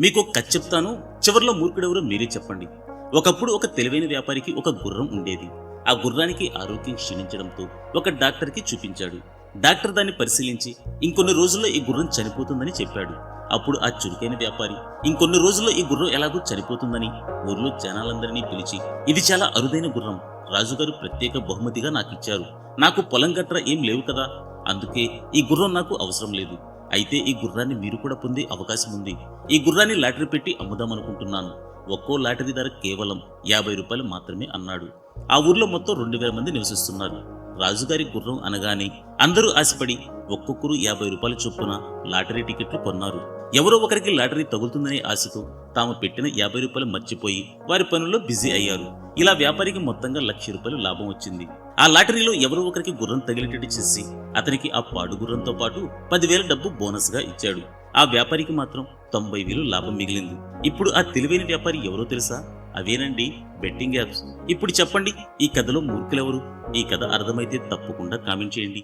మీకు కథ చెప్తాను, చివర్లో మూర్ఖుడెవరో మీరే చెప్పండి. ఒకప్పుడు ఒక తెలివైన వ్యాపారికి ఒక గుర్రం ఉండేది. ఆ గుర్రానికి ఆరోగ్యం క్షీణించడంతో ఒక డాక్టర్కి చూపించాడు. డాక్టర్ దాన్ని పరిశీలించి ఇంకొన్ని రోజుల్లో ఈ గుర్రం చనిపోతుందని చెప్పాడు. అప్పుడు ఆ చురుకైన వ్యాపారి ఇంకొన్ని రోజుల్లో ఈ గుర్రం ఎలాగో చనిపోతుందని ఊర్లో జనాలందరినీ పిలిచి, ఇది చాలా అరుదైన గుర్రం, రాజుగారు ప్రత్యేక బహుమతిగా నాకిచ్చారు. నాకు పొలం గట్రా ఏం లేవు కదా, అందుకే ఈ గుర్రం నాకు అవసరం లేదు. అయితే ఈ గుర్రాన్ని మీరు కూడా పొందే అవకాశం ఉంది. ఈ గుర్రాన్ని లాటరీ పెట్టి అమ్ముదామనుకుంటున్నాను. ఒక్కో లాటరీ ధర కేవలం 50 రూపాయలు మాత్రమే అన్నాడు. ఆ ఊర్లో మొత్తం 2000 మంది నివసిస్తున్నారు. రాజుగారి గుర్రం అనగానే అందరూ ఆశపడి ఒక్కొక్కరు 50 రూపాయల చొప్పున లాటరీ టికెట్లు కొన్నారు. ఎవరో ఒకరికి లాటరీ తగులుతుందనే ఆశతో తాము పెట్టిన 50 రూపాయలు మర్చిపోయి వారి పనుల్లో బిజీ అయ్యారు. ఇలా వ్యాపారికి మొత్తంగా 1,00,000 రూపాయలు లాభం వచ్చింది. ఆ లాటరీలో ఎవరో ఒకరికి గుర్రం తగిలేటట్టు చేసి అతనికి ఆ పాడు గుర్రంతో పాటు 10,000 డబ్బు బోనస్ గా ఇచ్చాడు. ఆ వ్యాపారికి మాత్రం 90,000 లాభం మిగిలింది. ఇప్పుడు ఆ తెలివైన వ్యాపారి ఎవరో తెలుసా? అవేనండి బెట్టింగ్ యాప్స్. ఇప్పుడు చెప్పండి, ఈ కథలో మూర్ఖులెవరు? ఈ కథ అర్థమైతే తప్పకుండా కామెంట్ చేయండి.